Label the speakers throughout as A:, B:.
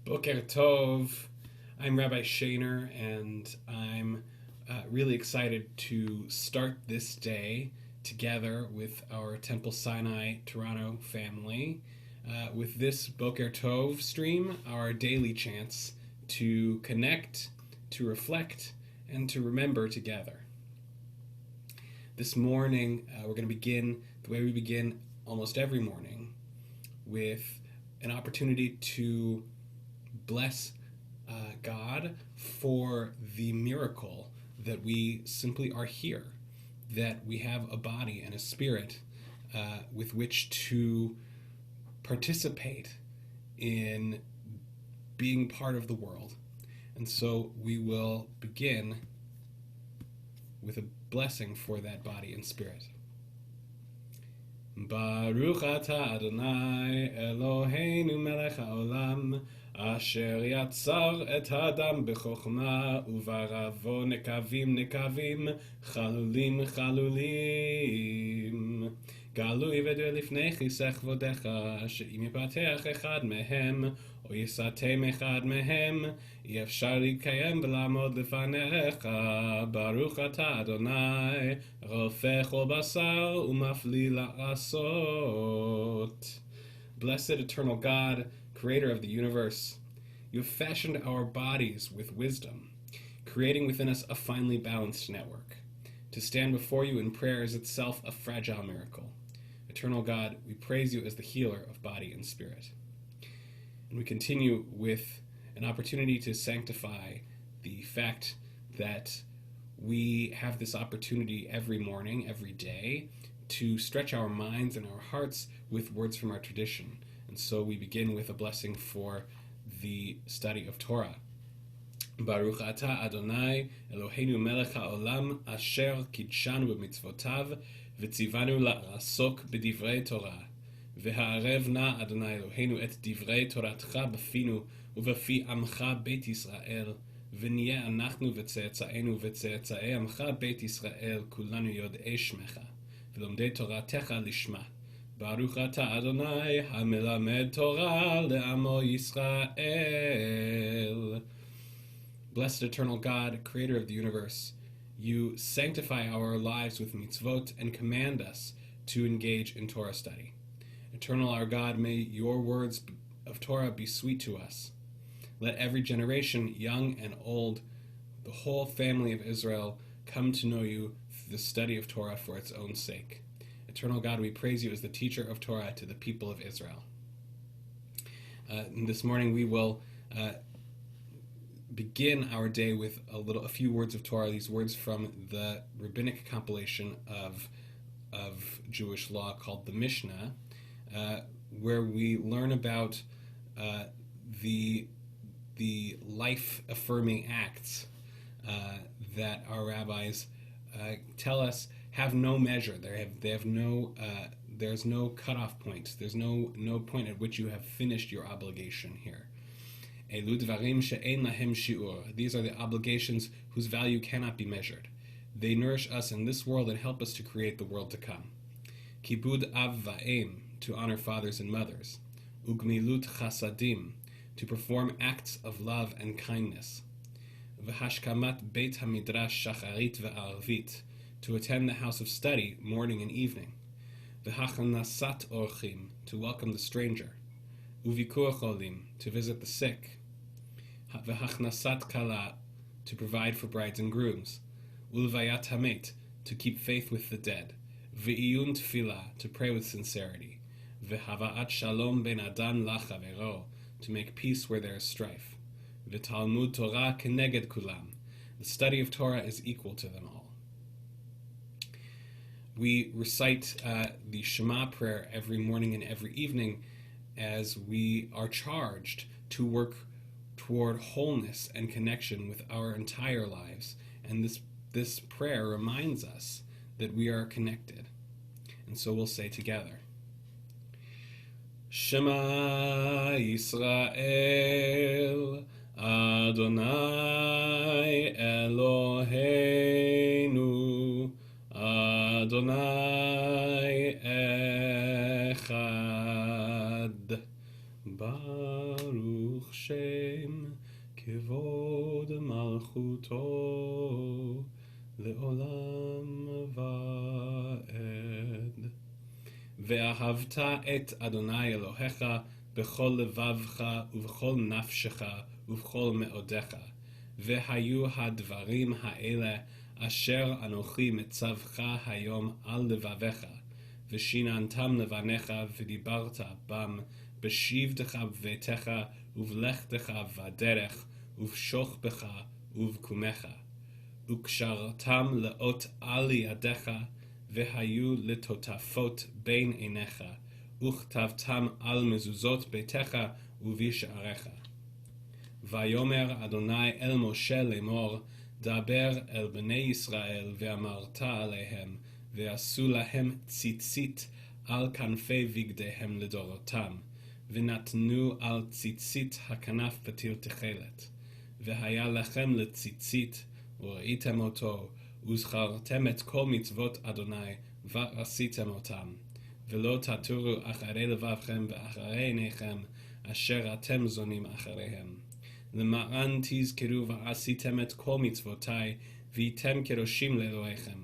A: Boker Tov. I'm Rabbi Shaner, and I'm really excited to start this day together with our Temple Sinai Toronto family with this Boker Tov stream, our daily chance to connect, to reflect, and to remember together. This morning, we're going to begin the way we begin almost every morning with an opportunity to bless God for the miracle that we simply are here, that we have a body and a spirit with which to participate in being part of the world. And so we will begin with a blessing for that body and spirit. Baruch atah Adonai Eloheinu melech haolam asher yatzar et haadam bechokma uvaravo nekavim nekavim chalulim chalulim galui v'eder lifnei chisech vodecha she'im yipateach echad mehem או יסתם אחד מהם, אי אפשר להתקיים ולעמוד לפניך. ברוך אתה אדוני, רופא כל בשר ומפליא לעשות. Blessed eternal God, creator of the universe, you have fashioned our bodies with wisdom, creating within us a finely balanced network. To stand before you in prayer is itself a fragile miracle. Eternal God, we praise you as the healer of body and spirit. And we continue with an opportunity to sanctify the fact that we have this opportunity every morning, every day, to stretch our minds and our hearts with words from our tradition. And so we begin with a blessing for the study of Torah. Baruch atah Adonai Eloheinu melech haolam asher kidshanu b'mitzvotav v'tzivanu la'asok b'divrei Torah. והערב נא אדוני אלוהינו את דברי תורתך בפינו ובפי עמך בית ישראל, ונהיה אנחנו וצאצאינו וצאצאי עמך בית ישראל כולנו יודעי שמך ולומדי תורתך לשמה. ברוך אתה אדוני המלמד תורה לעמו ישראל. Blessed eternal God, creator of the universe, you sanctify our lives with mitzvot and command us to engage in Torah study. Eternal our God, may your words of Torah be sweet to us. Let every generation, young and old, the whole family of Israel, come to know you through the study of Torah for its own sake. Eternal God, we praise you as the teacher of Torah to the people of Israel. This morning we will begin our day with a few words of Torah, these words from the rabbinic compilation of Jewish law called the Mishnah, where we learn about the life-affirming acts that our rabbis tell us have no measure. There's no cutoff point. There's no point at which you have finished your obligation here. Elu dvarim she'ein lahem shi'ur. These are the obligations whose value cannot be measured. They nourish us in this world and help us to create the world to come. Kibud av va'em, to honor fathers and mothers. Ugmilut chasadim, to perform acts of love and kindness. V'hashkamat beit hamidrash shacharit ve'arvit, to attend the house of study morning and evening. V'hachanasat orchim, to welcome the stranger. Uvikur cholim, to visit the sick. V'hachnasat kala, to provide for brides and grooms. Ulvayat hamet, to keep faith with the dead. V'iyun tefillah, to pray with sincerity. V'havaat shalom ben adam lachavero, to make peace where there is strife. V'talmud Torah keneged kulam, the study of Torah is equal to them all. We recite the Shema prayer every morning and every evening as we are charged to work toward wholeness and connection with our entire lives. And this prayer reminds us that we are connected. And so we'll say together, Shema Yisrael, Adonai Eloheinu, Adonai Echad, Baruch Baruch Shem Kevod Malchuto Le'olam Va'ed. Ve'ahavta et Adonai Elohecha b'chol levavcha uv'chol nafshecha uv'chol me'odecha. Ve'hayu hadvarim ha'ele asher anochi metzavcha hayom al levavecha. V'shinantam levanecha v'dibarta bam b'shivdecha b'vetecha uv'lechtecha v'aderech uv'shochbecha uv'kumecha. Ukshartam leot ali yadecha v'hayu letotafot bein einecha uchtavtam al mezuzot beitecha uvish'arecha. Vayomer Adonai el Moshe lemor daber el bnei Yisrael ve'amarta alehem ve'asu lahem tzitzit al kanfei vigdehem ledorotam v'natnu al tzitzit hakanaf patil techelet ve'haya lachem letzitzit וראיתם אותו, וזכרתם את כל מצוות אדוני, ועשיתם אותם. ולא תטורו אחרי לבבכם ואחרי עיניכם, אשר אתם זונים אחריהם. למען תזכרו ועשיתם את כל מצוותי, והייתם קדושים לאלוהיכם.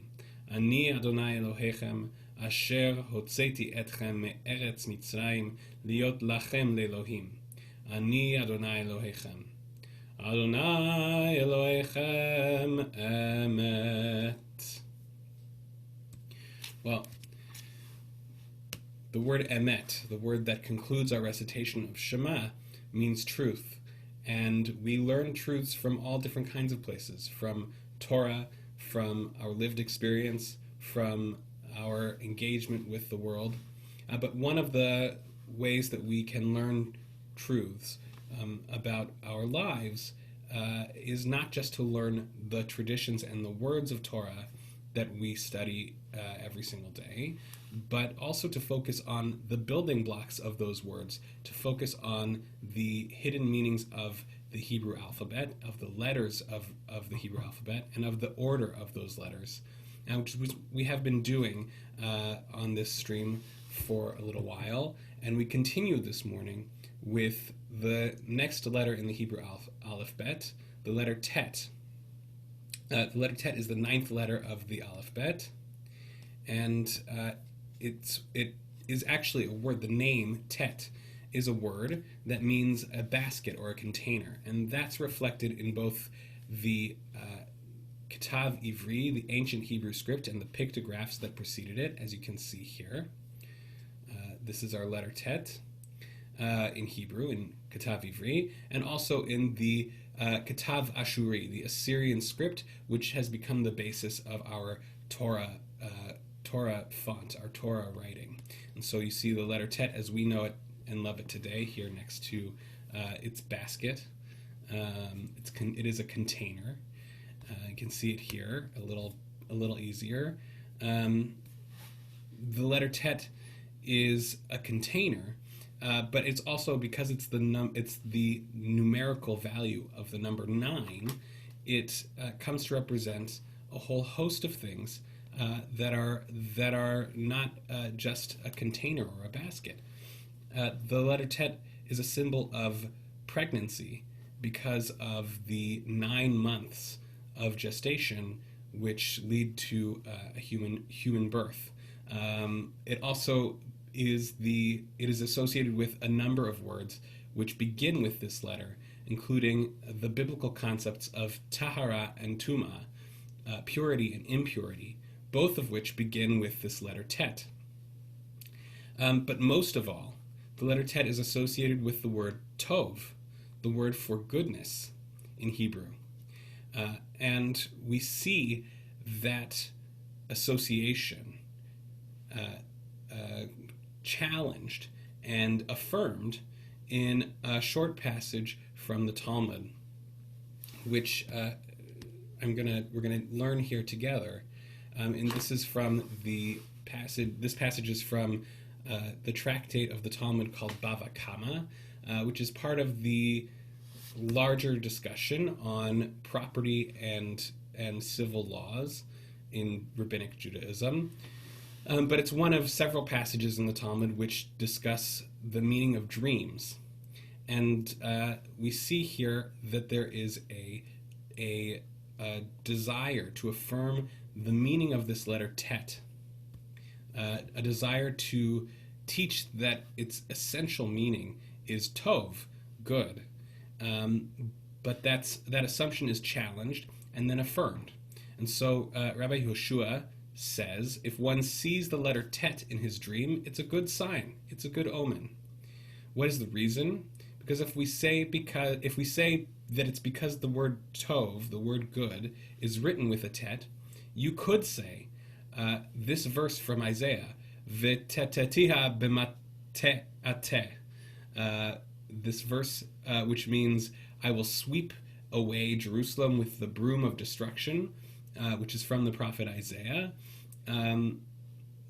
A: אני אדוני אלוהיכם, אשר הוצאתי אתכם מארץ מצרים, להיות לכם לאלוהים. אני אדוני אלוהיכם. Adonai Elohechem Emet. Well, the word Emet, the word that concludes our recitation of Shema, means truth. And we learn truths from all different kinds of places, from Torah, from our lived experience, from our engagement with the world. But one of the ways that we can learn truths about our lives is not just to learn the traditions and the words of Torah that we study every single day, but also to focus on the building blocks of those words, to focus on the hidden meanings of the Hebrew alphabet, of the letters of the Hebrew alphabet, and of the order of those letters, which we have been doing on this stream for a little while, and we continue this morning with the next letter in the Hebrew alphabet, the letter Tet. The letter Tet is the 9th letter of the alphabet, and it is actually a word. The name Tet is a word that means a basket or a container, and that's reflected in both the Ketav Ivri, the ancient Hebrew script, and the pictographs that preceded it, as you can see here. This is our letter Tet in Hebrew, in Ketav Ivri, and also in the Ketav Ashuri, the Assyrian script, which has become the basis of our Torah font, our Torah writing. And so you see the letter Tet as we know it and love it today here next to its basket. It is a container. You can see it here a little easier. The letter Tet is a container, but it's also, because it's the numerical value of the number 9. It comes to represent a whole host of things that are not just a container or a basket. The letter Tet is a symbol of pregnancy because of the 9 months of gestation, which lead to a human birth. It also is associated with a number of words which begin with this letter, including the biblical concepts of tahara and tum'ah, purity and impurity, both of which begin with this letter Tet. But most of all, the letter Tet is associated with the word tov, the word for goodness in Hebrew. And we see that association challenged and affirmed in a short passage from the Talmud, which we're gonna learn here together. And this is from the passage. This passage is from the tractate of the Talmud called Bava Kama, which is part of the larger discussion on property and civil laws in Rabbinic Judaism. But it's one of several passages in the Talmud which discuss the meaning of dreams. And we see here that there is a desire to affirm the meaning of this letter tet, a desire to teach that its essential meaning is tov, good. Um, but that assumption is challenged and then affirmed. And so Rabbi Yehoshua says, if one sees the letter tet in his dream, it's a good sign. It's a good omen. What is the reason? Because if we say that it's because the word tov, the word good, is written with a tet, you could say this verse from Isaiah, v'tetetiha b'mate ateh, this verse which means I will sweep away Jerusalem with the broom of destruction, which is from the prophet Isaiah,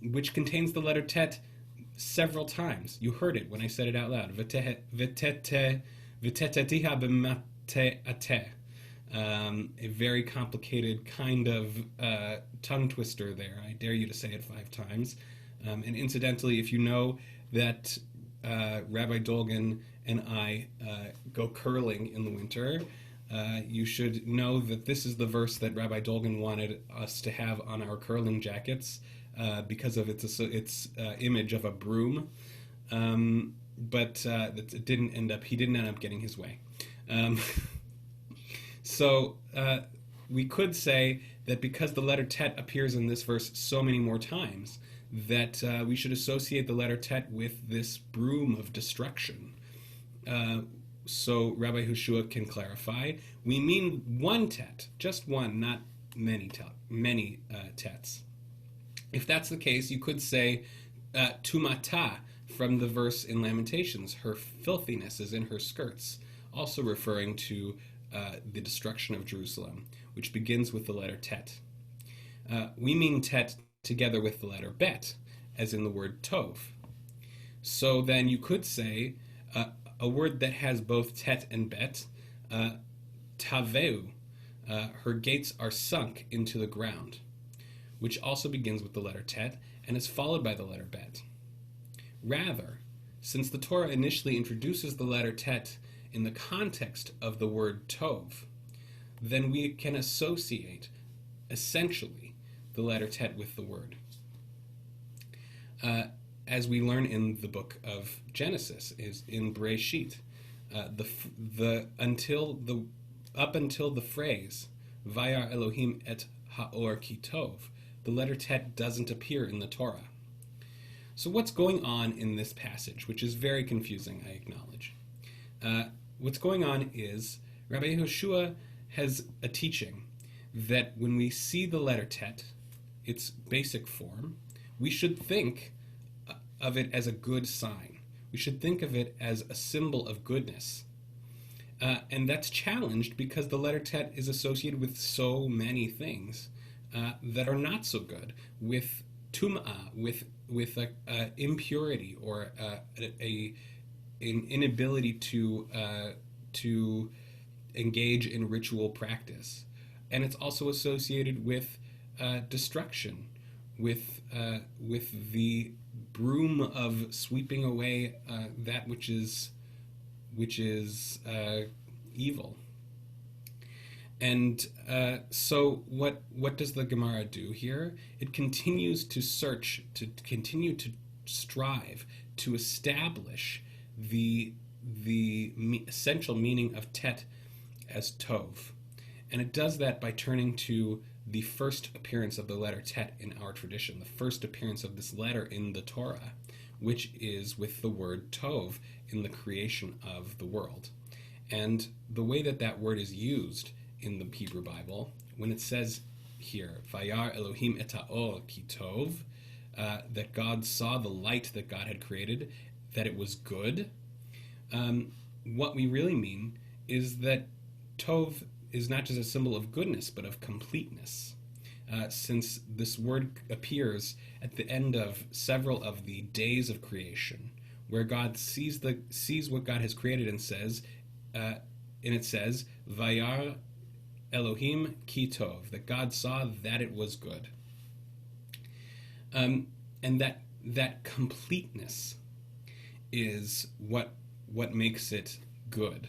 A: which contains the letter tet several times. You heard it when I said it out loud. V'tetetiha b'mate ateh. A very complicated kind of tongue twister there. I dare you to say it 5 times. And incidentally, if you know that Rabbi Dolgan and I go curling in the winter, you should know that this is the verse that Rabbi Dolgan wanted us to have on our curling jackets because of its image of a broom. But he didn't end up getting his way. So we could say that because the letter tet appears in this verse so many more times, that we should associate the letter tet with this broom of destruction. So Rabbi Yehoshua can clarify, we mean one tet, just one, not many tets. If that's the case, you could say tumata from the verse in Lamentations, her filthiness is in her skirts, also referring to the destruction of Jerusalem, which begins with the letter tet. We mean tet together with the letter bet, as in the word tov. So then you could say a word that has both tet and bet, taveu, her gates are sunk into the ground, which also begins with the letter tet and is followed by the letter bet. Rather, since the Torah initially introduces the letter tet in the context of the word tov, then we can associate, essentially, the letter tet with the word. As we learn in the book of Genesis, is in Bereshit, up until the phrase Vayar Elohim et haor ki tov, the letter tet doesn't appear in the Torah. So what's going on in this passage, which is very confusing, I acknowledge. What's going on is Rabbi Yehoshua has a teaching that when we see the letter tet, its basic form, we should think of it as a good sign. We should think of it as a symbol of goodness. And that's challenged because the letter tet is associated with so many things that are not so good, with tum'ah, with impurity, or an inability to engage in ritual practice. And it's also associated with destruction, with the broom of sweeping away that which is evil. And so what does the Gemara do here? It continues to search, to continue to strive to establish the essential meaning of tet as tov. And it does that by turning to the first appearance of the letter tet in our tradition, the first appearance of this letter in the Torah, which is with the word tov in the creation of the world. And the way that word is used in the Hebrew Bible, when it says here, Vayar Elohim et haor ki tov, that God saw the light that God had created, that it was good, what we really mean is that tov is not just a symbol of goodness, but of completeness. Since this word appears at the end of several of the days of creation, where God sees what God has created and says, and it says, Vayar Elohim ki tov, that God saw that it was good. And that completeness is what what makes it good.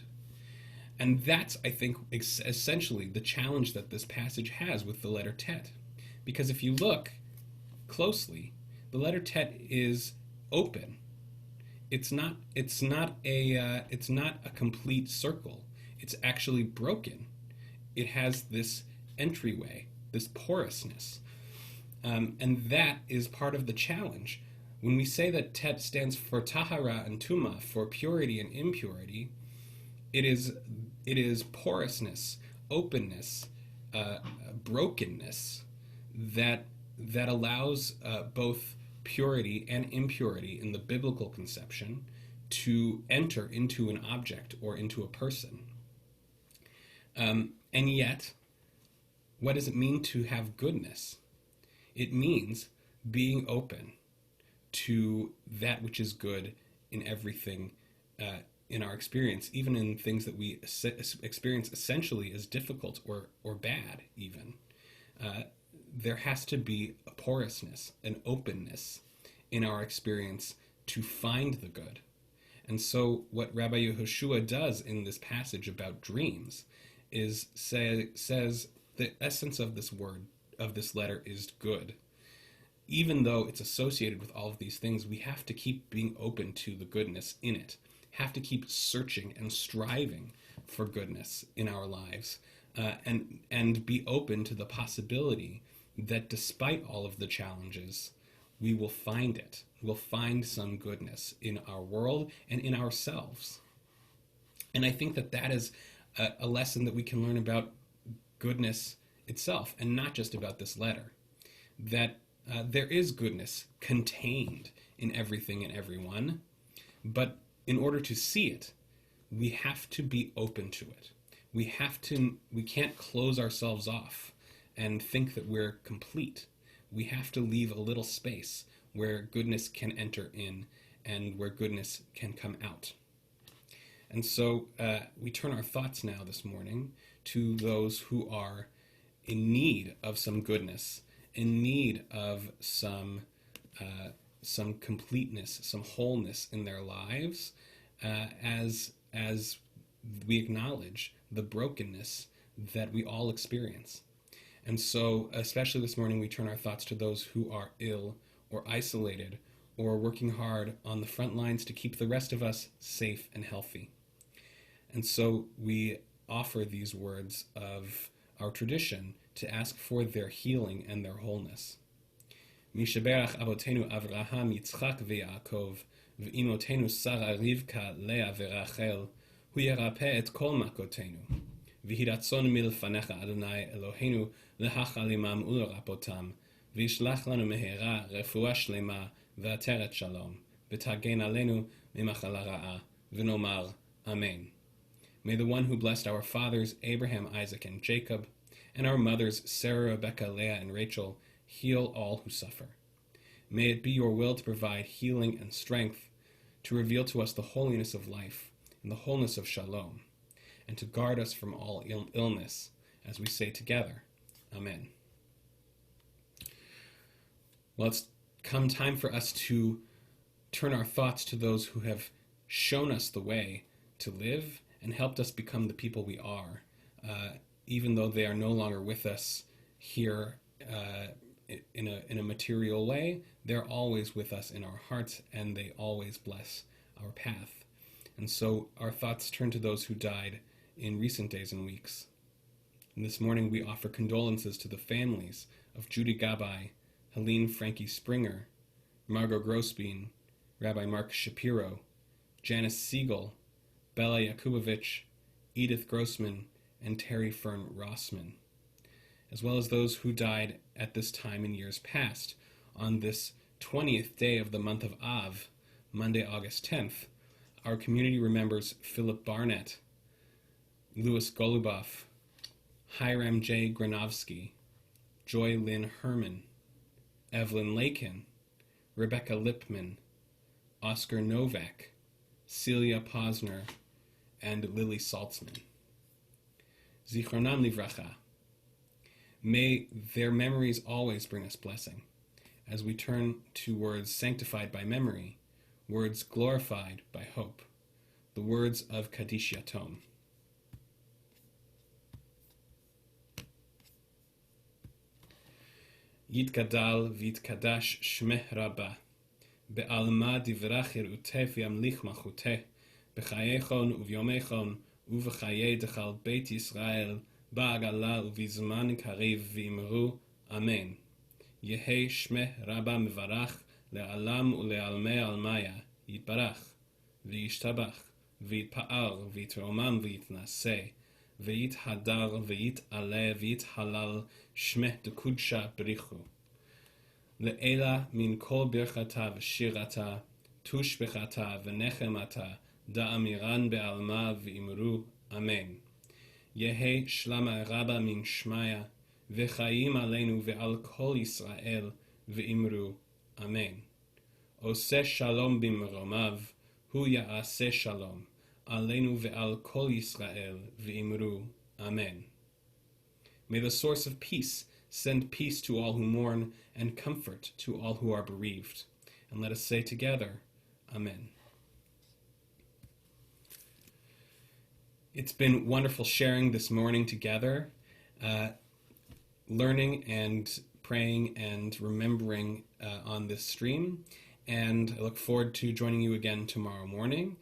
A: And that's, I think, essentially the challenge that this passage has with the letter Tet. Because if you look closely, the letter Tet is open. It's not a complete circle. It's actually broken. It has this entryway, this porousness. And that is part of the challenge. When we say that Tet stands for Tahara and Tuma, for purity and impurity, it is porousness, openness, brokenness that allows both purity and impurity in the biblical conception to enter into an object or into a person. And yet, what does it mean to have goodness? It means being open to that which is good in everything in our experience, even in things that we experience essentially as difficult or bad even. There has to be a porousness, an openness in our experience to find the good. And so what Rabbi Yehoshua does in this passage about dreams is says the essence of this word, of this letter, is good. Even though it's associated with all of these things, we have to keep being open to the goodness in it, have to keep searching and striving for goodness in our lives, and be open to the possibility that despite all of the challenges, we will find it. We'll find some goodness in our world and in ourselves. And I think that is a lesson that we can learn about goodness itself, and not just about this letter. That there is goodness contained in everything and everyone, but in order to see it, we have to be open to it. We can't close ourselves off and think that we're complete. We have to leave a little space where goodness can enter in and where goodness can come out. And so we turn our thoughts now this morning to those who are in need of some goodness, in need of some completeness, some wholeness in their lives, as we acknowledge the brokenness that we all experience. And so, especially this morning, we turn our thoughts to those who are ill or isolated or working hard on the front lines to keep the rest of us safe and healthy. And so we offer these words of our tradition to ask for their healing and their wholeness. Mishaberach avotenu Avraham, Yitzchak veYaakov, v'imotenu Sarah, Rivka, Leah veRachel, hu yerape et kol makotenu. V'hiratzon milfanecha Adonai Eloheinu lehachal imam ulorapotam, v'yishlach lanu mehera refuah shlema v'ateret shalom, v'tagen alenu mimachala ra'a, v'nomar Amen. May the one who blessed our fathers Abraham, Isaac, and Jacob, and our mothers Sarah, Rebecca, Leah, and Rachel, heal all who suffer. May it be your will to provide healing and strength, to reveal to us the holiness of life and the wholeness of shalom, and to guard us from all illness, as we say together, Amen. Well, it's come time for us to turn our thoughts to those who have shown us the way to live and helped us become the people we are, even though they are no longer with us here in a material way. They're always with us in our hearts, and they always bless our path. And so our thoughts turn to those who died in recent days and weeks. And this morning we offer condolences to the families of Judy Gabay, Helene Frankie Springer, Margot Grosbein, Rabbi Mark Shapiro, Janice Siegel, Bella Yakubovich, Edith Grossman, and Terry Fern Rossman, as well as those who died at this time in years past. On this 20th day of the month of Av, Monday, August 10th, our community remembers Philip Barnett, Louis Goluboff, Hiram J. Granovsky, Joy Lynn Herman, Evelyn Lakin, Rebecca Lipman, Oscar Novak, Celia Posner, and Lily Saltzman. Zichronam livracha. May their memories always bring us blessing, as we turn to words sanctified by memory, words glorified by hope, the words of Kaddish Yatom. Yitgadal v'yitkadash shmeh rabba, be'alma divrach yeruteh v'yamlich malchuteh, b'chayechon uvyomechon uv'chayei dechal beit Yisrael, ba'agala uv'zman karev v'imru, Amen. Yehi shmeh rabba mevarach, le'alam ule'almei almaya, yitbarach, v'yishtabach, v'yitpa'ar, v'yitromam v'yitnaseh, v'yithadar, v'yit'aleh, v'yithalal, shmeh dekudsha berichu. Le'ela min kol birchata v'shirata, tushbechata v'nechemata, da'amiran be'alma v'imru, Amen. Yehi shlama rabba min shmaya, v'chayim aleinu ve'al kol Yisrael, v'imru, Amen. Oseh shalom b'mromav, hu ya'aseh shalom, aleinu ve'al kol Yisrael, v'imru, Amen. May the source of peace send peace to all who mourn and comfort to all who are bereaved. And let us say together, Amen. It's been wonderful sharing this morning together, learning and praying and remembering on this stream. And I look forward to joining you again tomorrow morning,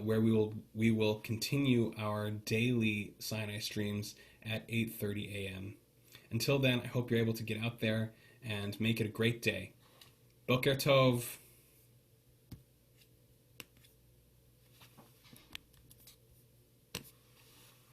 A: where we will continue our daily Sinai streams at 8:30 a.m. Until then, I hope you're able to get out there and make it a great day. Boker Tov.